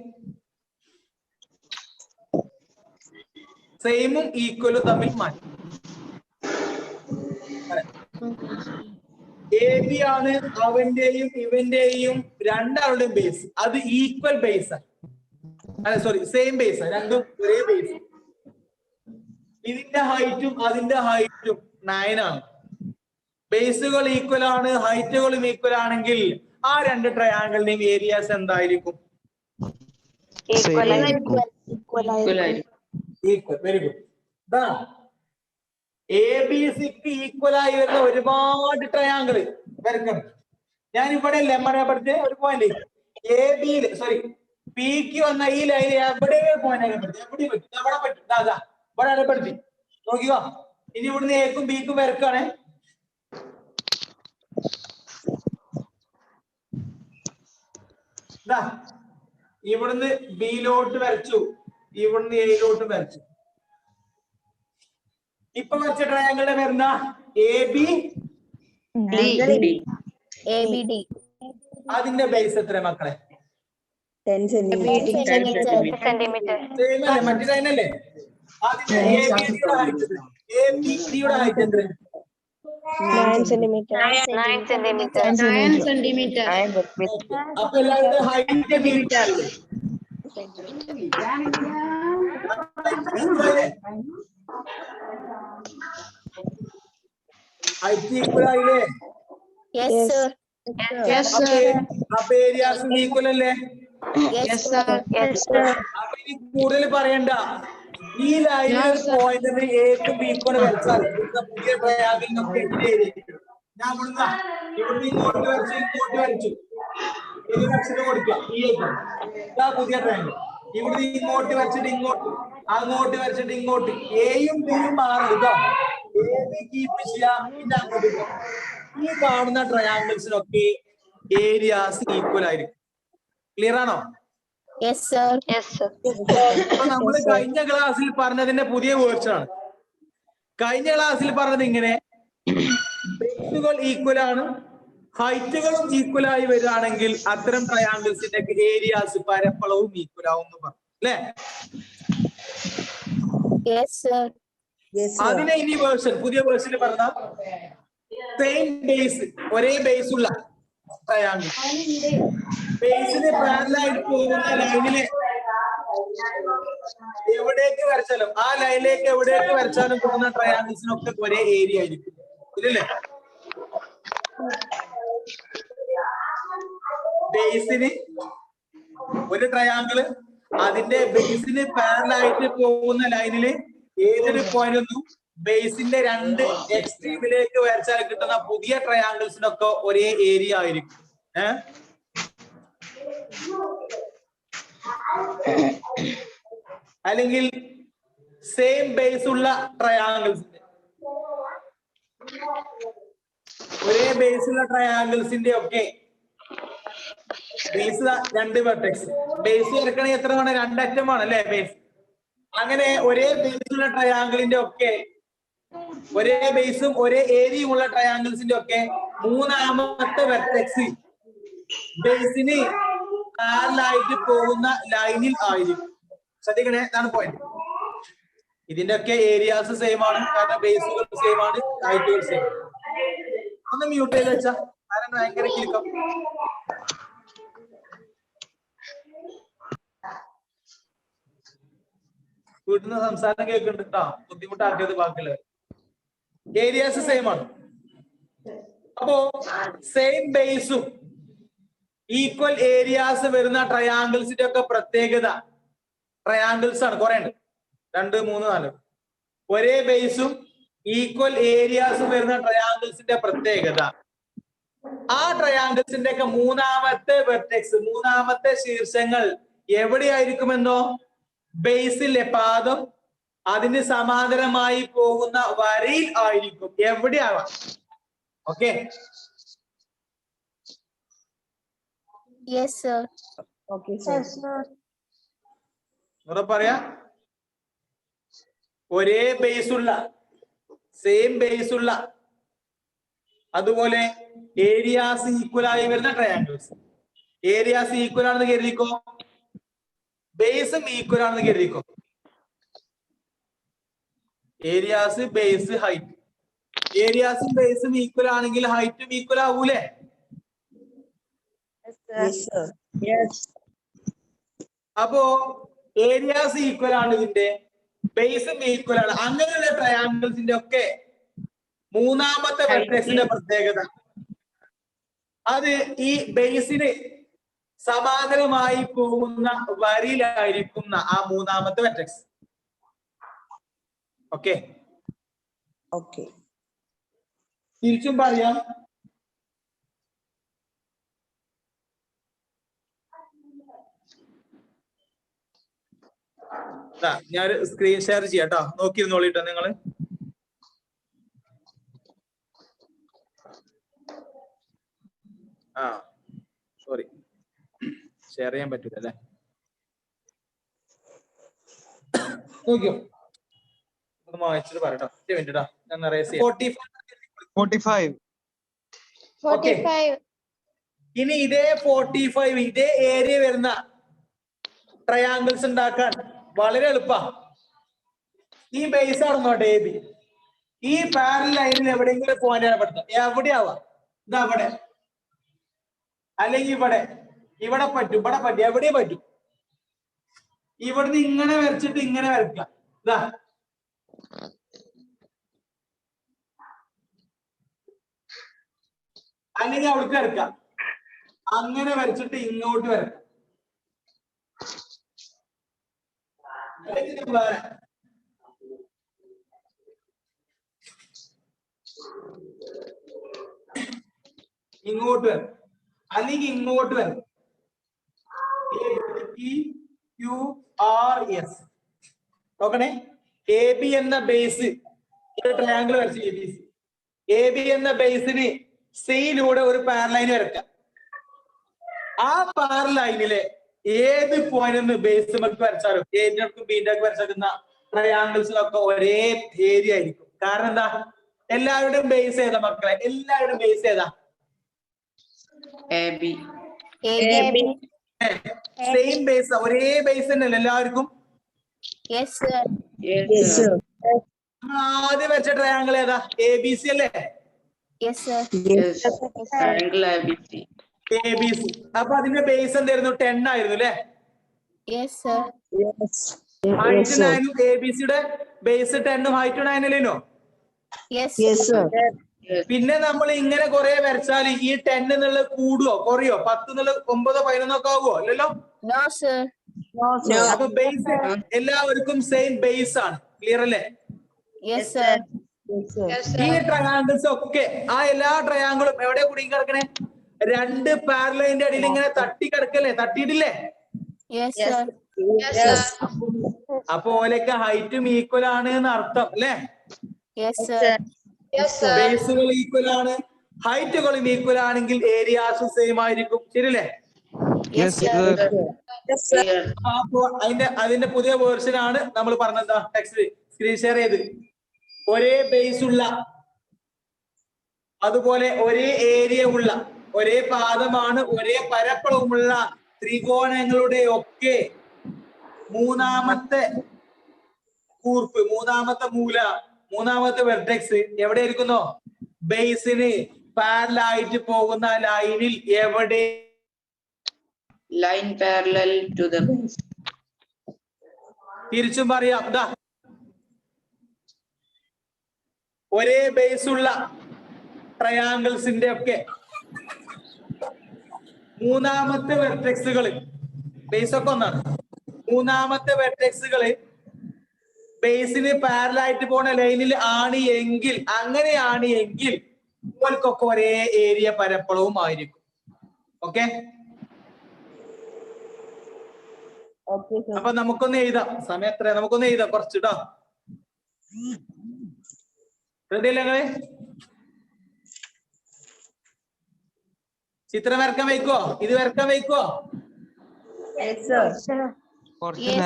സെയിമും ഈക്വലും തമ്മിൽ മാറ്റം. എ ബി ആണ് അവന്റെയും ഇവന്റെയും രണ്ടാളുടെയും ബേസ്, അത് ഈക്വൽ ബേസ് ആണ്. അല്ല സോറി, സെയിം ബേസ് ആണ്, രണ്ടും ഒരേ ബേസ്. ഇതിന്റെ ഹൈറ്റും അതിന്റെ ഹൈറ്റും 9 ആണ്. ബേസുകൾ ഈക്വൽ ആണ്, ഹൈറ്റുകളും ഈക്വൽ ആണെങ്കിൽ ആ രണ്ട് ട്രയാങ്കിളിന്റെയും ഏരിയാസ് എന്തായിരിക്കും? Equal ആയിരിക്കും. Equal. Very good. A B സിക്ക് ഈക്വൽ ആയി വരുന്ന ഒരുപാട് ട്രയാങ്കിൾ വരക്കണം. ഞാൻ ഇവിടെ ലെമൺ പഠിച്ച ഒരു പോയിന്റ്, എ ബിയിൽ സോറി പിക്ക് വന്ന ഈ ലൈൻ എവിടെ പോയിന്റ് എവിടെ പറ്റും എവിടെ പറ്റും ഇവിടെ അടപ്പെടുത്തി നോക്കിക്കോ. ഇനി ഇവിടുന്ന് എക്കും ബിക്കും വരക്കാണ്. ഇവിടുന്ന് ബിയിലോട്ട് വരച്ചു, ഇവിടുന്ന് എയിലോട്ട് വരച്ചു. ഇപ്പൊ വരച്ച ട്രയാങ്കിളുടെ പേരെന്താ? A B ABD. അതിന്റെ ബേസ് എത്ര മക്കളെ? 10 centimeter. 10 centimeter. മറ്റേ ലൈനല്ലേ? അതിന്റെ ABD-യുടെ ഹൈറ്റ് എത്ര? 9 centimeter. 9 centimeter. 9 centimeter. അപ്പൊ എല്ലാവരുടെ ഹൈറ്റ് ഹൈറ്റ് ഈക്വൽ ആയില്ലേ? Yes, sir. അപ്പൊ ഏരിയാസ് ഈക്വൽ അല്ലേ? Yes, sir. Yes, sir. അപ്പൊ ഇനി കൂടുതൽ പറയണ്ട. ഈ ലൈനിൽ പോയിന്റ് എക്കും ബിക്കും വരച്ചാൽ പുതിയ ട്രയാങ്കിളിനൊക്കെ ഞാൻ ഇവിടുന്ന് ഇങ്ങോട്ട് വരച്ചു, ഇങ്ങോട്ട് വരച്ചു. ഇത് അക്ഷരം കൊടുക്കുക. ഇതാ പുതിയ ട്രയാങ്കിൾ. ഇവിടുന്ന് ഇങ്ങോട്ട് വരച്ചിട്ട് ഇങ്ങോട്ട്, അങ്ങോട്ട് വരച്ചിട്ട് ഇങ്ങോട്ട്. എയും ബിയും മാറും കേട്ടോ. എ ബി കീപ്പ് ചെയ്യാം. പിന്നെ അങ്ങോട്ട് പോകാം. ഈ കാണുന്ന ട്രയാങ്കിൾസിനൊക്കെ ഏരിയാസ് ഈക്വൽ ആയിരിക്കും. ക്ലിയർ ആണോ? Yes, sir. Yes, sir. അപ്പൊ നമ്മള് കഴിഞ്ഞ ക്ലാസ്സിൽ പറഞ്ഞതിന്റെ പുതിയ വേർഷൻ ആണ്. കഴിഞ്ഞ ക്ലാസ്സിൽ പറഞ്ഞത് ഇങ്ങനെ, ബേസുകൾ ഈക്വൽ ആണ്, ഹൈറ്റുകളും ഈക്വൽ ആയി വരികയാണെങ്കിൽ അത്തരം ട്രയാങ്കിൾസിന്റെ ഏരിയാസ് പരപ്പളവും ഈക്വൽ ആവും എന്ന് പറഞ്ഞു അല്ലേ? Yes, sir. അതിനെ ഇനി വേർഷൻ, പുതിയ വേർഷനിൽ പറഞ്ഞ സെയിം ബേസ്, ഒരേ ബേസ് ഉള്ള ട്രയാങ്കിൾ, ബേസിന് പാരലലായിട്ട് പോകുന്ന ലൈനില് എവിടേക്ക് വരച്ചാലും, ആ ലൈനിലേക്ക് എവിടേക്ക് വരച്ചാലും പോകുന്ന ട്രയാങ്കിൾസിനൊക്കെ ഒരേ ഏരിയ ആയിരിക്കും. ഇല്ലേ? ബേസിന് ഒരു ട്രയാങ്കിള് അതിന്റെ ബേസിന് പാരലലായിട്ട് പോകുന്ന ലൈനില് ഏതൊരു പോയിന്റ് ഒന്നും ബേസിന്റെ രണ്ട് എക്സ്ട്രീമിലേക്ക് വരച്ചാൽ കിട്ടുന്ന പുതിയ ട്രയാങ്കിൾസിനൊക്കെ ഒരേ ഏരിയ ആയിരിക്കും. അല്ലെങ്കിൽ സെയിം ബേസ് ഉള്ള ട്രയാങ്കിൾസിന്റെ, ഒരേ ബേസ് ഉള്ള ട്രയാങ്കിൾസിന്റെ ഒക്കെ ബേസ് രണ്ട് വെർട്ടെക്സ്, ബേസ് വരക്കണമെങ്കിൽ എത്ര വേണം? രണ്ടറ്റമാണ് അല്ലെ ബേസ്. അങ്ങനെ ഒരേ ബേസ് ഉള്ള ട്രയാങ്കിളിന്റെ ഒക്കെ, ഒരേ ബേസും ഒരേ ഏരിയയും ഉള്ള ട്രയാങ്കിൾസിന്റെ ഒക്കെ മൂന്നാമത്തെ വെർട്ടെക്സ് ബേസിന് പാരലലായിട്ട് പോകുന്ന ലൈനിൽ ആയിരിക്കും. ശ്രദ്ധിക്കണേ, ഇതാണ് പോയിന്റ്. ഇതിന്റെ ഒക്കെ ഏരിയാസ് സെയിം ആണ്, കാരണം ബേസുകൾ സെയിം ആണ്, ഹൈറ്റുകൾ സെയിം. ഒന്ന് മ്യൂട്ട് ചെയ്ത് വെച്ചാ, കാരണം ഭയങ്കര കിലുക്കം. വീട്ടിൽ നിന്ന് സംസാരം കേൾക്കുന്നുണ്ട് കേട്ടോ, ബുദ്ധിമുട്ടാക്കിയത് ബാക്കിയുള്ള ഏരിയാസ് സെയിം ആണ്. അപ്പോ സെയിം ബേസും ഈക്വൽ ഏരിയാസ് വരുന്ന ട്രയാങ്കിൾസിന്റെ ഒക്കെ പ്രത്യേകത, ട്രയാങ്കിൾസ് ആണ് കുറെ ഉണ്ട്, 2, 3, 4. ഒരേ ബേസും ഈക്വൽ ഏരിയാസും വരുന്ന ട്രയാങ്കിൾസിന്റെ പ്രത്യേകത, ആ ട്രയാങ്കിൾസിന്റെ ഒക്കെ മൂന്നാമത്തെ വെർട്ടെക്സ്, മൂന്നാമത്തെ ശീർഷങ്ങൾ എവിടെയായിരിക്കുമെന്നോ ബേസിലെ പാദം അതിന് സമാന്തരമായി പോകുന്ന വരയിൽ ആയിരിക്കും. എവിടെയാവാം. Okay? Yes, sir. Okay, sir. Yes, sir. പറയാ, ഒരേ ബേസുള്ള, സെയിം ബേസുള്ള, അതുപോലെ ഏരിയാസ് ഈക്വൽ ആയി വരുന്ന ട്രയാങ്കിൾസ്. ഏരിയാസ് ഈക്വൽ ആണെന്ന് കരുതിക്കോ, ബേസും ഈക്വൽ ആണെന്ന് കരുതിക്കോ. Areas, base, height. ഏരിയാസും ബേസും ഈക്വൽ ആണെങ്കിൽ ഹൈറ്റും ഈക്വൽ ആവൂലേ? Yes, sir. Yes. അപ്പോ ഏരിയാസ് ഈക്വൽ ആണ്, ഇതിന്റെ ബേസും ഈക്വൽ ആണ്. അങ്ങനെയുള്ള ട്രയാങ്കിൾസിന്റെ ഒക്കെ മൂന്നാമത്തെ വെർട്ടെക്സിന്റെ പ്രത്യേകത, അത് ഈ ബേസിന് സമാന്തരമായി പോകുന്ന വരിയിലായിരിക്കുന്ന ആ മൂന്നാമത്തെ വെർട്ടെക്സ്. ഓക്കെ? Okay. തിരിച്ചും പറയാം, ഞാൻ സ്ക്രീൻ ഷെയർ ചെയ്യാം കേട്ടോ, നോക്കിയിരുന്നോളിട്ടോ നിങ്ങള്. സോറി, ഷെയർ ചെയ്യാൻ പറ്റൂല അല്ലേ? നോക്കിയോ, ഒന്ന് വായിച്ചിട്ട് പറയട്ടോ. മിനിറ്റ് ഞാൻ നിറയെ 45. ഓക്കെ. ഇനി ഇതേ 45 ഇതേ ഏരിയ വരുന്ന ട്രയാങ്കിൾസ് ഉണ്ടാക്കാൻ വളരെ എളുപ്പാ. ഈ ബേസ് ആണെന്നോട്ടെ എ ബി. ഈ പാരലൽ ലൈനിൽ എവിടെയെങ്കിലും പോയിന്റ് പെടുത്താം. എവിടെയാവാ? ഇതാ അവിടെ, അല്ലെങ്കിൽ ഇവിടെ, ഇവിടെ പറ്റും, ഇവിടെ പറ്റും, എവിടെയും പറ്റും. ഇവിടുന്ന് ഇങ്ങനെ വരച്ചിട്ട് ഇങ്ങനെ വരക്കാം. ഇതാ അല്ലെങ്കിൽ അവിടേക്ക് വരക്കാം. അങ്ങനെ വരച്ചിട്ട് ഇങ്ങോട്ട് വരക്കാം. ഇങ്ങോട്ട് വരും, അല്ലെങ്കിൽ ഇങ്ങോട്ട് വരും. QRS നോക്കണേ. എ ബി എന്ന ബേസ്, ട്രയാങ്കിൾ വരച്ച് എ ബി എന്ന ബേസിന് സിയിലൂടെ ഒരു പാരലൈൻ വരക്കാം. ആ പാരലൈനിലെ ഏത് പോയിന്റ് ബേസ് നമുക്ക് വരച്ചാലും എക്കും ബിന്റെ ഒക്കെ വരച്ചേക്കുന്ന ട്രയാങ്കിൾസിലൊക്കെ ഒരേ ഏരിയ ആയിരിക്കും. കാരണം എന്താ? എല്ലാവരുടെയും ബേസ് ഏതാ മക്കളെ? എല്ലാവരുടെയും ബേസ് ഏതാ? സെയിം ബേസ്, ഒരേ ബേസ് തന്നെയല്ലേ എല്ലാവർക്കും? ആദ്യം വെച്ച ട്രയാങ്കിൾ ഏതാ? എ ബി സി അല്ലേ? A B C. അപ്പൊ അതിന്റെ ബേസ് എന്തായിരുന്നു? 10 ആയിരുന്നു അല്ലേ? ഹൈറ്റ് 9, എ ബി സിയുടെ ബേസ് 10, ഹൈറ്റ് 9 അല്ലേനോ? പിന്നെ നമ്മൾ ഇങ്ങനെ കുറെ വരച്ചാൽ ഈ 10 എന്നുള്ളത് കൂടുവോ കുറയോ? 10 എന്നുള്ളത് 9, 11 ഒക്കെ ആവുമോ? അല്ലല്ലോ. അപ്പൊ ബേസ് എല്ലാവർക്കും സെയിം ബേസ് ആണ്. ക്ലിയർ അല്ലേ? ഈ ട്രയാങ്കിൾസ് ഒക്കെ, ആ എല്ലാ ട്രയാങ്കിളും എവിടെ കുടുങ്ങി കിടക്കണേ? രണ്ട് പാരലൈനിന്റെ അടിയിൽ ഇങ്ങനെ തട്ടി കിടക്കല്ലേ? തട്ടിയിട്ടില്ലേ? അപ്പൊ ഓലൊക്കെ ഹൈറ്റും ഈക്വൽ ആണ് എന്ന് അർത്ഥം അല്ലേ? ബേസുകൾ ഈക്വൽ ആണ്, ഹൈറ്റുകളും ഈക്വൽ ആണെങ്കിൽ ഏരിയാസും സെയിം ആയിരിക്കും. ശരിയല്ലേ? അപ്പൊ അതിന്റെ പുതിയ വേർഷൻ ആണ് നമ്മൾ പറഞ്ഞത്. ടെക്സ്റ്റ് സ്ക്രീൻ ഷെയർ ചെയ്ത്, ഒരേ ബേസ് ഉള്ള, അതുപോലെ ഒരേ ഏരിയ ഉള്ള, ഒരേ പാദമാണ്, ഒരേ പരപ്പളവുമുള്ള ത്രികോണങ്ങളുടെ ഒക്കെ മൂന്നാമത്തെ കൂർപ്പ്, മൂന്നാമത്തെ മൂല, മൂന്നാമത്തെ വെർട്ടെക്സ് എവിടെ ഇരിക്കുന്നോ? ബേസിന് പാരലായിട്ട് പോകുന്ന ലൈനിൽ എവിടെ? Line parallel to the base. തിരിച്ചും പറയാം. ഇതാ ഒരേ ബേസ് ഉള്ള ട്രയാങ്കിൾസിന്റെ ഒക്കെ മൂന്നാമത്തെ വെർട്ടെക്സുകള്, ബേസ് ഒക്കെ ഒന്നാണ്, മൂന്നാമത്തെ വെർട്ടെക്സുകള് ബേസിന് പാരലായിട്ട് പോണ ലൈനിൽ ആണ് എങ്കിൽ, അങ്ങനെയാണ് എങ്കിൽ ഇവർക്കൊക്കെ ഒരേ ഏരിയ പരപ്പളവും ആയിരിക്കും. ഓക്കെ, അപ്പൊ നമുക്കൊന്ന് എഴുതാം. സമയം എത്ര? നമുക്കൊന്ന് എഴുതാം കുറച്ചിട്ടോ. റെഡി അല്ലേ നിങ്ങള്? ചിത്രം വരക്കാൻ വയ്ക്കോ? ഇത് വരക്കാൻ വയ്ക്കോ?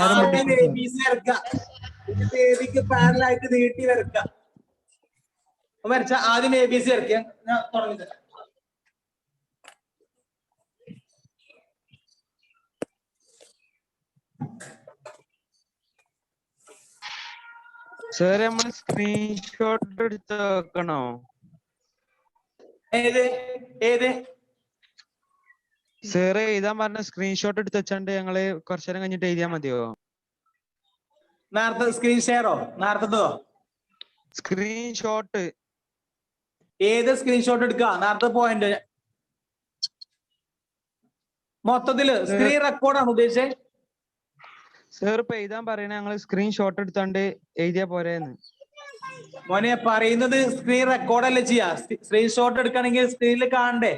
ആദ്യം എ ബി സി വരക്കാം, എന്നിട്ട് എ ബിക്ക് പാരലായിട്ട് നീട്ടി വരക്കാം. വരച്ച ആദ്യം എ ബി സി വരക്കാം. ഞാൻ തുടങ്ങി തരാം. സാർ നമ്മൾ സ്ക്രീൻഷോട്ട് എടുത്ത് വെക്കണോ? ഏത് ഏത് സാറ് എഴുതാൻ പറഞ്ഞ സ്ക്രീൻഷോട്ട് എടുത്ത് വെച്ചാണ്ട് ഞങ്ങള് കുറച്ചു നേരം കഴിഞ്ഞിട്ട് എഴുതിയാ മതിയോ? നേരത്തെ സ്ക്രീൻ ഷെയറോ? നേരത്തതോ? സ്ക്രീൻഷോട്ട്. ഏത് സ്ക്രീൻഷോട്ട് എടുക്കുക? നേരത്തെ പോയിന്റ് മൊത്തത്തില് സ്ക്രീൻ റെക്കോർഡാണ് ഉദ്ദേശിച്ചത്? സാർ ഇപ്പൊ എഴുതാൻ പറയണ ഞങ്ങള് സ്ക്രീൻഷോട്ട് എടുത്താണ്ട് എഴുതിയാ പോരേന്ന്. മോനെ പറയുന്നത് സ്ക്രീൻ റെക്കോർഡല്ലേ ചെയ്യാ. സ്ക്രീൻഷോട്ട് എടുക്കണമെങ്കിൽ സ്ക്രീനിൽ കാണണ്ടേ?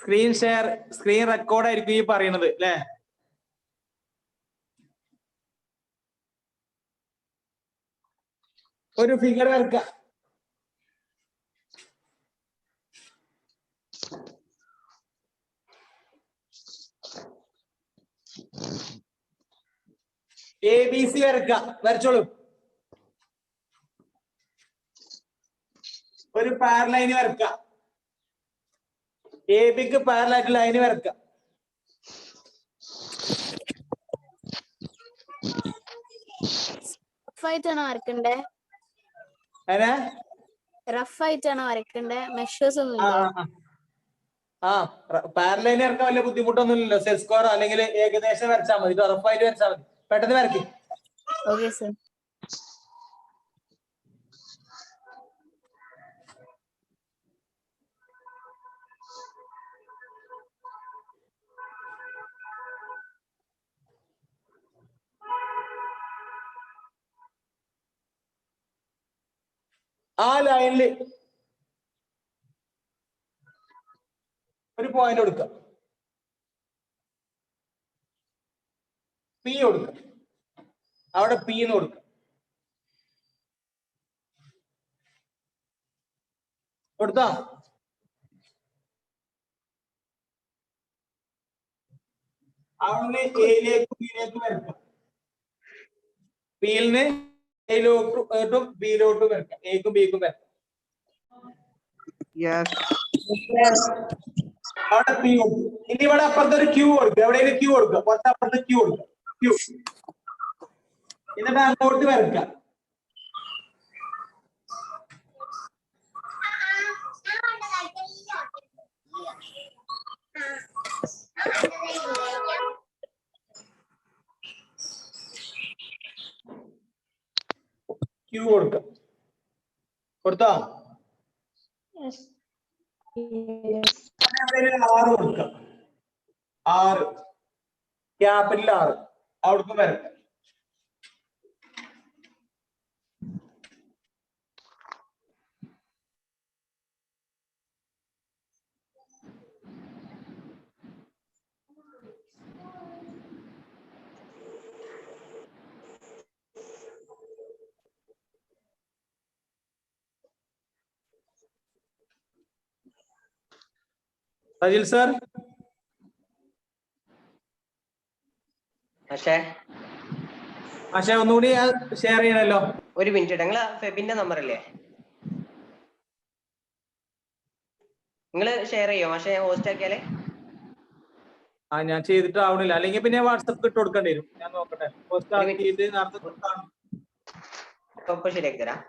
സ്ക്രീൻ റെക്കോർഡ് ആയിരിക്കും ഈ പറയുന്നത് അല്ലെ? ഒരു ഫിഗർ വരക്കാം. ABC വരക്കാം. വരച്ചോളൂ. ഒരു പാരലൈന് വരക്കാം. എബിക്ക് പാരലായിട്ട് ലൈന് വരക്കാം. റഫായിട്ടാണോ വരക്കണ്ടേ? അതിനെ റഫായിട്ടാണോ വരക്കണ്ടേ? മെഷേഴ്സ് ഒന്നും ഇല്ലേ? പാരലൈന് വരക്കാൻ വലിയ ബുദ്ധിമുട്ടൊന്നുമില്ലല്ലോ. സെറ്റ് സ്ക്വയർ അല്ലെങ്കിൽ ഏകദേശം വരച്ചാൽ മതി. റഫായിട്ട് വരച്ചാൽ മതി. പെട്ടെന്ന് വരക്കും. Okay sir. ആ ലൈനില് ഒരു പോയിന്റ് കൊടുക്കുക. പി കൊടുക്കുക. അവിടെ പി എന്ന് കൊടുക്കുക. കൊടുത്താ അവിടുന്ന് എയിലേക്കും ബിയിലേക്കും വരക്കാം. പിയിൽന്ന് എയിലോട്ടും ബിയിലോട്ടും വരക്കാം. എക്കും ബിക്കും വരക്കാം. അവിടെ പി കൊടുക്കും. ഇനി ഇവിടെ അപ്പുറത്ത് ഒരു ക്യൂ കൊടുക്കുക. എവിടെയെങ്കിലും ക്യൂ കൊടുക്കുക. കുറച്ചപ്പുറത്ത് ക്യൂ കൊടുക്കുക. ക്യൂ എന്നിട്ട് അങ്ങോട്ട് വരക്കാം. ക്യൂ കൊടുക്കാം. കൊടുത്താ 6 കൊടുക്കാം. 6 ക്യാപിറ്റൽ 6 അവിടേക്ക് വരക്കാം. സജിൽ സർ. പക്ഷേ ഒന്നുകൂടി ഷെയർ ചെയ്യണല്ലോ. ഒരു മിനിറ്റ്. നിങ്ങള് ഫെബിന്റെ നമ്പർ അല്ലേ? നിങ്ങള് ഷെയർ ചെയ്യോ? പക്ഷേ ഹോസ്റ്റ് ആക്കിയാലേ ഞാൻ ചെയ്തിട്ട് ആവണില്ല. അല്ലെങ്കിൽ പിന്നെ വാട്സപ്പ് ഇട്ട് കൊടുക്കേണ്ടി വരും. ഞാൻ നോക്കട്ടെ. ഹോസ്റ്റ് ആക്കിയിട്ട് ഇപ്പൊ ശരിയാക്കി തരാം.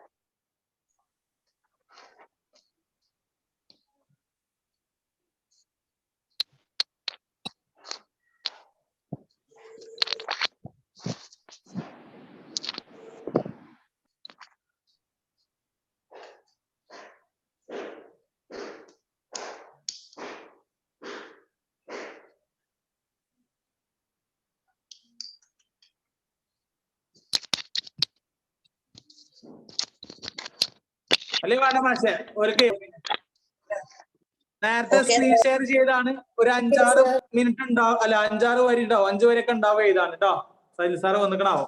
അല്ലെ വേണ്ട മാഷെ. ഒരു നേരത്തെ സ്ക്രീൻ ഷെയർ ചെയ്താണ്. ഒരു 5-6 മിനിറ്റ് ഉണ്ടാവും. അല്ല 5-6 വരി ഉണ്ടാവും. 5 വരെയൊക്കെ ഉണ്ടാവും. എഴുതാണ് കേട്ടോ. സജിൽ സാറ് വന്നിക്കണാവോ?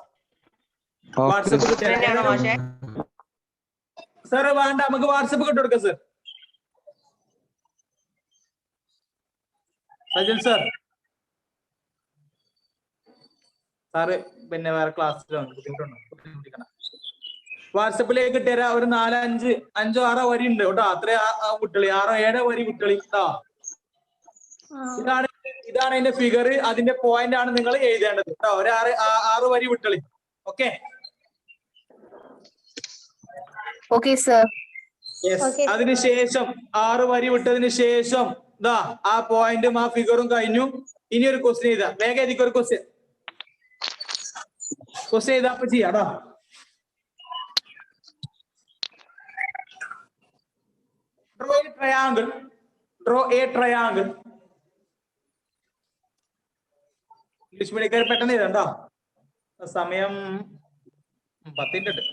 വാട്സപ്പ് സാറ് വേണ്ട. നമുക്ക് വാട്സപ്പ് കിട്ടുകൊടുക്കാം സർ. സജിൽ സാർ സാറ് പിന്നെ വേറെ ക്ലാസ്സിലാണ്. ബുദ്ധിമുട്ടുണ്ടോ? വാട്സപ്പിലേക്ക് ഇട്ടുതരാ. ഒരു 4-5-5-6 വരി ഉണ്ട് കേട്ടോ. അത്ര കുട്ടികളി 6-7 വരി കുട്ടികളി കേട്ടോ. ഇതാണ് അതിന്റെ ഫിഗർ. അതിന്റെ പോയിന്റ് ആണ് നിങ്ങൾ എഴുതേണ്ടത് കേട്ടോ. ഒരു 6 വരി വിട്ടളി. Okay okay sir. അതിനുശേഷം 6 വരി വിട്ടതിന് ശേഷം ഇതാ ആ പോയിന്റും ആ ഫിഗറും കഴിഞ്ഞു. ഇനി ഒരു ക്വസ്റ്റ്യൻ ചെയ്താ വേഗം എനിക്ക് ഒരു ക്വസ്റ്റ്യൻ ചെയ്താ അപ്പൊ ചെയ്യാടാ. Draw a triangle. ഇംഗ്ലീഷ് മീഡിയക്കാർ പെട്ടെന്ന് എഴുതണ്ടോ. സമയം 10 minute.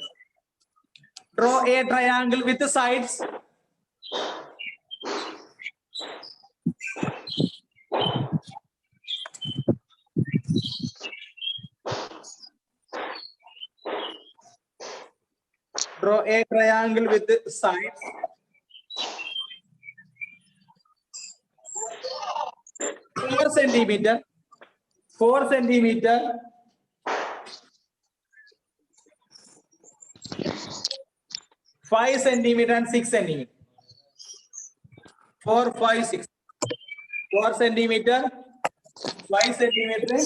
Draw a triangle with sides Draw a triangle with sides 4 centimeter, 4 centimeter, 5 centimeter and 6 centimeter. 4, 5, 6. 4 centimeter, 5 centimeter,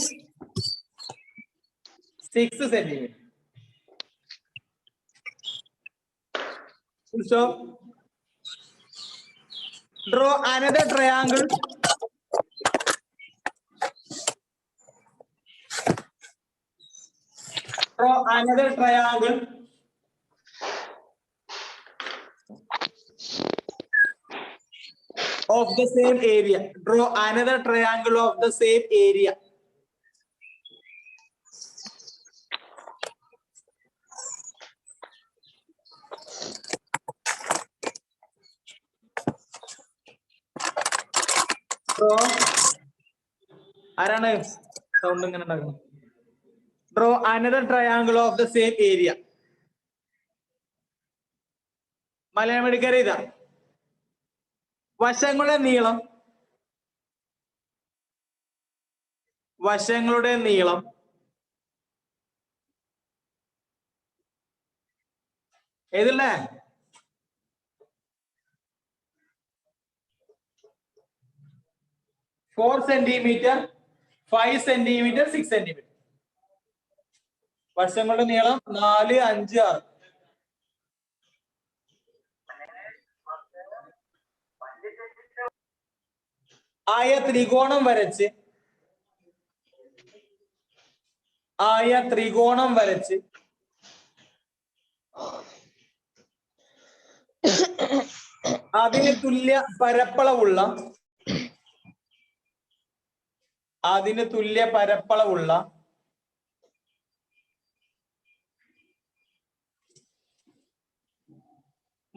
6 centimeter. So, draw another triangle. Draw another triangle of the same area. Draw another triangle of the same area. Draw. ആരാണ് sound ഇങ്ങനെ ഉണ്ടാക്കുന്നത്? Draw another triangle of the same area. Malayalam എടുക്കാറ് ഇതാ. വശങ്ങളുടെ നീളം, വശങ്ങളുടെ നീളം ഏതല്ലേ? 4 centimeter, 5 centimeter, 6 centimeter. വശങ്ങളുടെ നീളം 4, 5, 6. ആയ ത്രികോണം വരച്ച് അതിന് തുല്യ പരപ്പളവുള്ള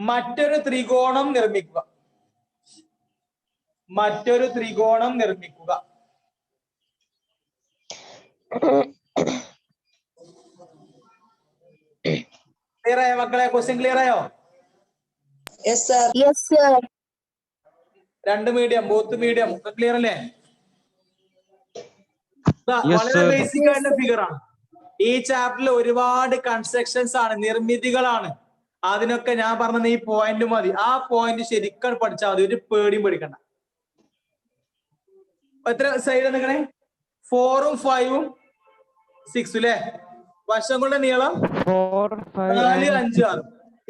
മറ്റൊരു ത്രികോണം നിർമ്മിക്കുക. ക്ലിയർ ആയോ മക്കളെ? ക്വസ്റ്റ്യൻ ക്ലിയർ ആയോ? Yes, sir. Yes, sir. രണ്ട് മീഡിയം, ബോത്ത് മീഡിയം ക്ലിയർ അല്ലേ? വളരെ ബേസിക് ആയിട്ടുള്ള ഫിഗർ ആണ്. ഈ ചാപ്റ്ററിൽ ഒരുപാട് കൺസ്ട്രക്ഷൻസ് ആണ്, നിർമ്മിതികളാണ്. അതിനൊക്കെ ഞാൻ പറഞ്ഞ ഈ പോയിന്റ് മതി. ആ പോയിന്റ് ശരിക്കും പഠിച്ചാൽ മതി, ഒരു പേടിയും പേടിക്കണ്ട. എത്ര സൈഡ് നിൽക്കണേ? 4ഉം 5ഉം 6 അല്ലേ? വശങ്ങളുടെ നീളം 4, 5 4, and 5, 6.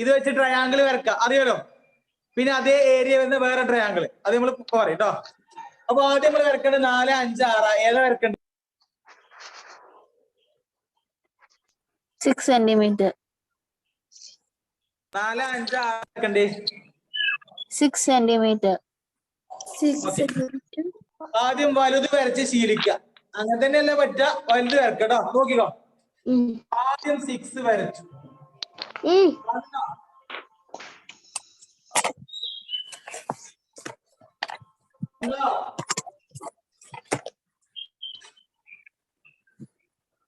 ഇത് വെച്ച് ട്രയാങ്കിൾ വരക്കാം, അറിയാലോ? പിന്നെ അതേ ഏരിയ വരുന്ന വേറെ ട്രയാങ്കിൾ, അത് നമ്മൾ പറയും കേട്ടോ. അപ്പൊ ആദ്യം നമ്മൾ വരക്കേണ്ടത് 4, 5, 6. ഏതാ വരക്കേണ്ടത്? 6 centimeter. 4, 5, 6 വരക്കണ്ടേ? 6 centimeter. ആദ്യം വലുത് വരച്ച് ശീലിക്കുക. അങ്ങനെ തന്നെയല്ലേ പറ്റ? വലുത് വരക്കട്ടോ, നോക്കിക്കോ. ആദ്യം 6 വരച്ചു.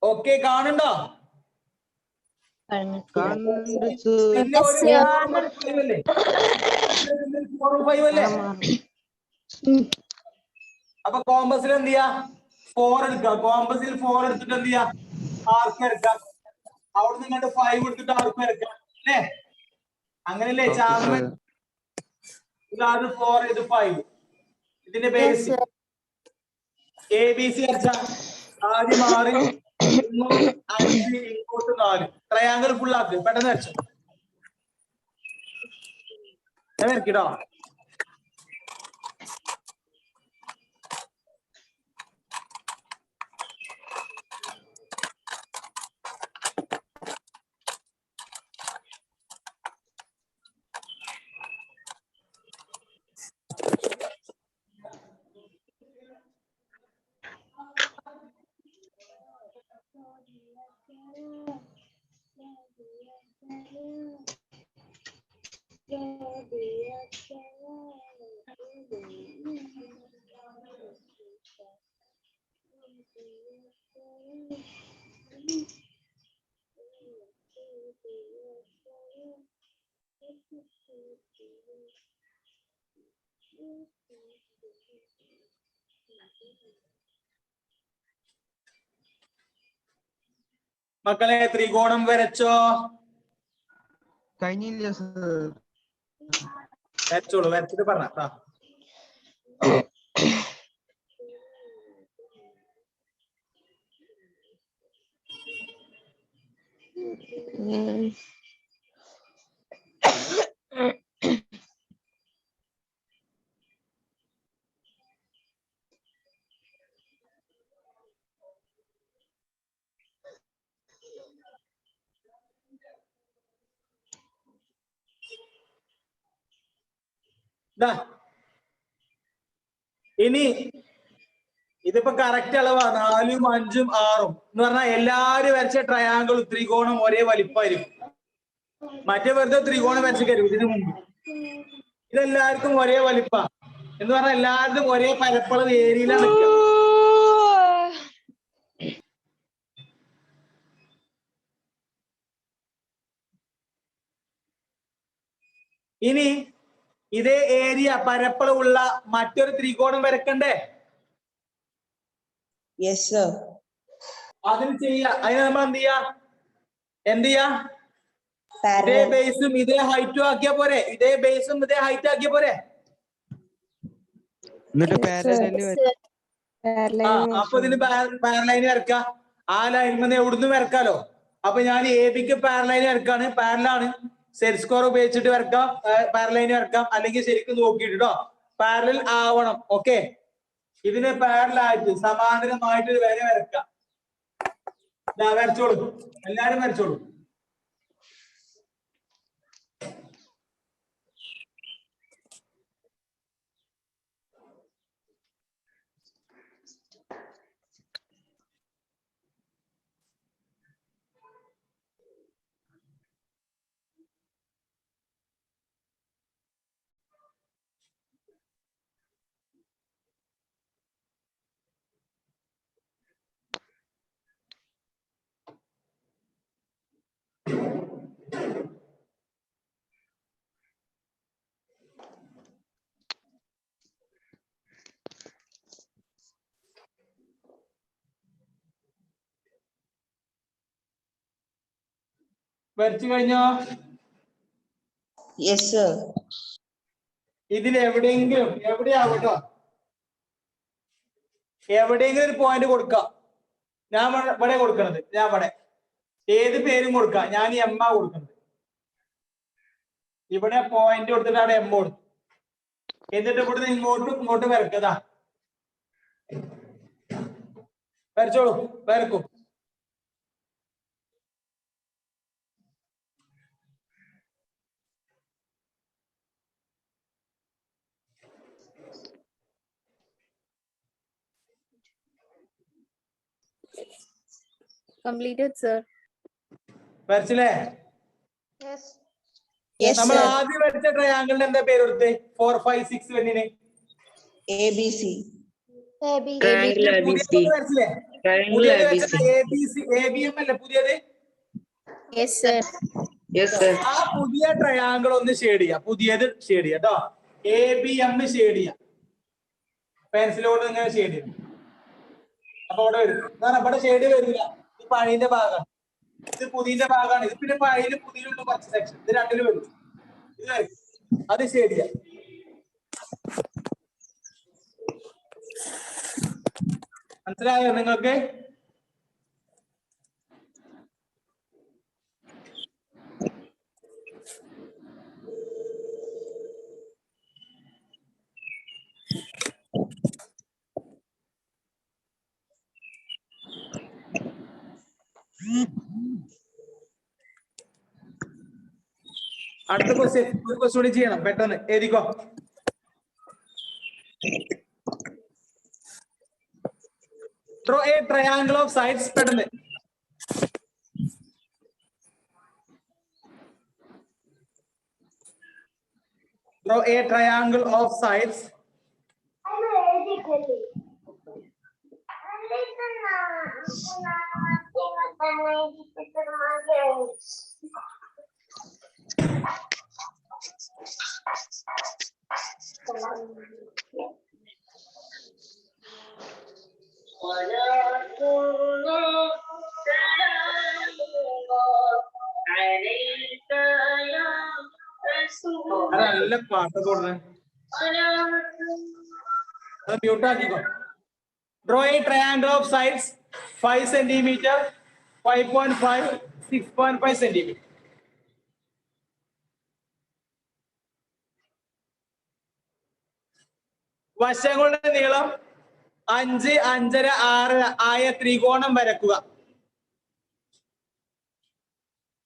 ഓക്കെ, കാണുണ്ടോ? അപ്പൊ കോമ്പസിൽ എന്ത് ചെയ്യാ? 4 എടുക്കുക. കോമ്പസിൽ 4 എടുത്തിട്ട് എന്ത് ചെയ്യാ? ആർക്ക് വരക്കാം. അവിടെ നിങ്ങളുടെ 5 എടുത്തിട്ട് ആർക്ക് വരക്കാം അല്ലേ? അങ്ങനെയല്ലേ ചാർജ്? ഇതാണ് 4, ഇത് 5. ഇതിന്റെ ബേസ് ABC വരച്ച ആദ്യം 6, 5, ഇങ്ങോട്ട് 4. ട്രയാങ്കിൾ ഫുൾ ആക്ക്, പെട്ടെന്ന് വരച്ചു. ഞാൻ വരക്കിട്ടോ. മക്കളെ ത്രികോണം വരച്ചോ? കഴിഞ്ഞില്ല സർ. വരച്ചോളൂ, വരച്ചിട്ട് പറഞ്ഞ ഇനി ഇതിപ്പോ കറക്റ്റ് അളവാ 4ഉം 5ഉം 6ഉം എന്ന് പറഞ്ഞാൽ എല്ലാരും വരച്ച ട്രയാങ്കിൾ ത്രികോണം ഒരേ വലിപ്പമായിരിക്കും. മറ്റേ വെറുതെ ത്രികോണം വരച്ച് കരുതും ഇതിനു മുമ്പ്. ഇതെല്ലാവർക്കും ഒരേ വലിപ്പ എന്ന് പറഞ്ഞാൽ എല്ലാവരും ഒരേ പരപ്പളവ് ഏരിയയിലാണ് നിൽക്കുക. ഇനി ഇതേ ഏരിയ പരപ്പളവുള്ള മറ്റൊരു ത്രികോണം വരക്കണ്ടേ? Yes, sir. അതിന് അതിന് നമ്മൾ എന്ത് ചെയ്യാ? ഇതേ Parallel. ബേസും ഇതേ ഹൈറ്റും ആക്കിയ പോരെ? ഇതേ ബേസും ഇതേ ഹൈറ്റ് ആക്കിയ പോരെ? എന്നിട്ട് Yes, പാരലല് sir. അപ്പൊ ഇതിന് പാരലൈന് വരക്കാം. ആ ലൈൻ എവിടുന്ന് വരക്കാലോ. അപ്പൊ ഞാൻ എ ബിക്ക് പാരലൈന് വരക്കാണ്. പാരലാണ്. സെറ്റ് സ്ക്വയർ ഉപയോഗിച്ചിട്ട് വരക്കാം, പാരലൈന് വരക്കാം, അല്ലെങ്കിൽ ശരിക്കും നോക്കിയിട്ടോ പാരലൽ ആവണം. ഓക്കെ, ഇതിന് പാരലായിട്ട് സമാന്തരമായിട്ട് ഒരു വര വരക്കാം. വരച്ചോളൂ, എല്ലാരും വരച്ചോളൂ. വരച്ചു കഴിഞ്ഞോ? Yes, sir. ഇതിൽ എവിടെയാവട്ടോ, എവിടെയെങ്കിലും ഒരു പോയിന്റ് കൊടുക്കാം. ഞാൻ ഇവിടെ കൊടുക്കണത്, ഞാൻ ഇവിടെ ഏത് പേരും കൊടുക്കാം. ഞാൻ എം ആ കൊടുക്കുന്നത്. ഇവിടെ പോയിന്റ് കൊടുത്തിട്ട് അവിടെ എം കൊടുത്തു. എന്നിട്ട് ഇവിടുന്ന് ഇങ്ങോട്ട് വരക്കതാ. വരച്ചോളൂ, വരക്കും. Completed, sir. വരച്ചില്ലേ? Yes, നമ്മൾ sir. ആദ്യം വരച്ച ട്രയാങ്കിളിന് എന്താ പേര് കൊടുത്തേ? 4, 5, 6 വെന്നിന് ABC. Triangle ABC. വരച്ചില്ലേ? Triangle പുതിയത് ABC. വെച്ചത് ABC, ABM അല്ലേ പുതിയത്? Yes, sir. Yes, sir. ആ പുതിയ ട്രയാങ്കിൾ ഒന്ന് ഷെയ്ഡ് ചെയ്യാം. പുതിയത് ഷെയ്ഡ് ചെയ്യാം കേട്ടോ. ABM ഷെയ്ഡ് ചെയ്യാം. പെൻസിലോട് ഇങ്ങനെ ഷെയ്ഡ് ചെയ്യും. അപ്പൊ അവിടെ വരും. ഇവിടെ ഷെയ്ഡ് വരില്ല. ഇത് പഴയന്റെ ഭാഗമാണ്, ഇത് പുതിയന്റെ ഭാഗമാണ്. ഇത് പിന്നെ പഴയതിലും പുതിയതിലുള്ള കുറച്ച് സെക്ഷൻ. ഇത് രണ്ടിലും വരും. ഇത് വരും, അത് ഷെയ്ഡ് ചെയ്യാം. മനസ്സിലായോ നിങ്ങൾക്ക്? അടുത്ത ക്വസ്റ്റ്യൻ, ഒരു ക്വസ്റ്റ്യൻ കൂടി ചെയ്യണം. പെട്ടെന്ന് എഴുതിക്കോ. Draw a triangle of sides. പെട്ടെന്ന്. Draw a triangle of sides. നല്ല പാട്ട് കൊടുക്കണേ. Mute ആക്കിക്കോ. Draw a triangle of sides 5 centimeter, 5.5, 6.5 centimeter. വശങ്ങളുടെ നീളം 5, 5.5, 6 ആയ ത്രികോണം വരക്കുക.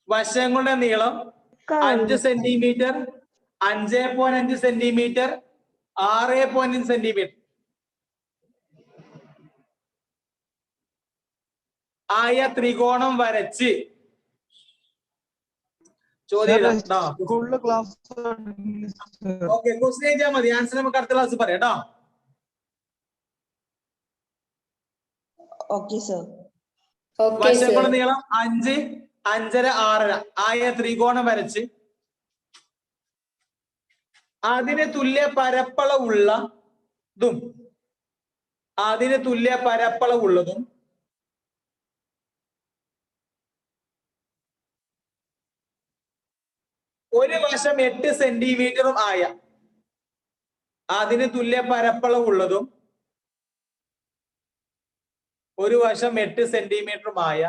വശങ്ങളുടെ നീളം 5 സെന്റിമീറ്റർ, 5.5 സെന്റിമീറ്റർ, 6.5 സെന്റിമീറ്റർ ആയ ത്രികോണം വരച്ച് ചോദ്യം സ്കൂളിലെ ക്ലാസ് ഓക്കെ ക്വസ്റ്റ്യൻ ചെയ്താൽ മതി. ആൻസർ നമുക്ക് അടുത്ത ക്ലാസ് പറയാം കേട്ടോ. Okay, sir. വശങ്ങളുടെ നീളം 5, 5.5, 6 ആയ ത്രികോണം വരച്ച് അതിന് തുല്യ പരപ്പളവുള്ളതും ഒരു വശം 8 സെന്റിമീറ്ററും ആയ അതിന് തുല്യ പരപ്പളവുള്ളതും ഒരു വശം 8 സെന്റിമീറ്ററുമായ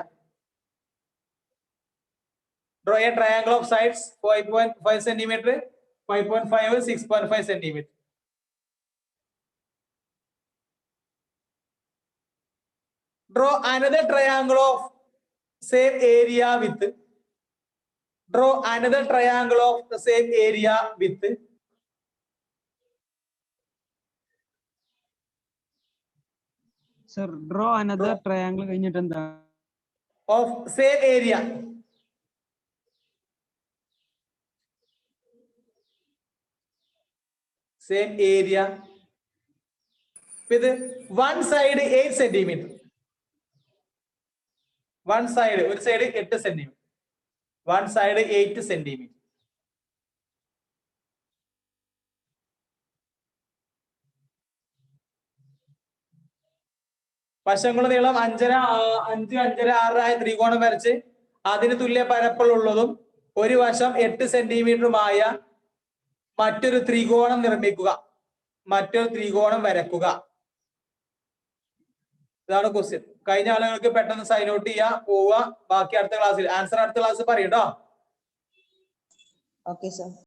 Draw a triangle of sides 5.5 centimeter, 5.5, 6.5 centimeter. Draw another triangle of same area with. Draw another triangle of the same area with. Sir draw another triangle കഴിഞ്ഞിട്ട് എന്താ? Of same area. Same area with one side 8 centimeter. One side, ഒരു side 8 centimetre, one side 8 centimeter. വശങ്ങളുടെ നീളം 5, 5.5, 6 ആയ ത്രികോണം വരച്ച് അതിന് തുല്യ പരപ്പളുള്ളതും ഒരു വശം 8 സെന്റിമീറ്ററുമായ മറ്റൊരു ത്രികോണം നിർമ്മിക്കുക. മറ്റൊരു ത്രികോണം വരക്കുക. ഇതാണ് ക്വസ്റ്റ്യൻ. കഴിഞ്ഞ ആളുകൾക്ക് പെട്ടെന്ന് സൈൻ ഔട്ട് ചെയ്യാ, പോവുക. ബാക്കി അടുത്ത ക്ലാസ്സിൽ ആൻസർ അടുത്ത ക്ലാസ് പറയട്ടോ. Okay, sir.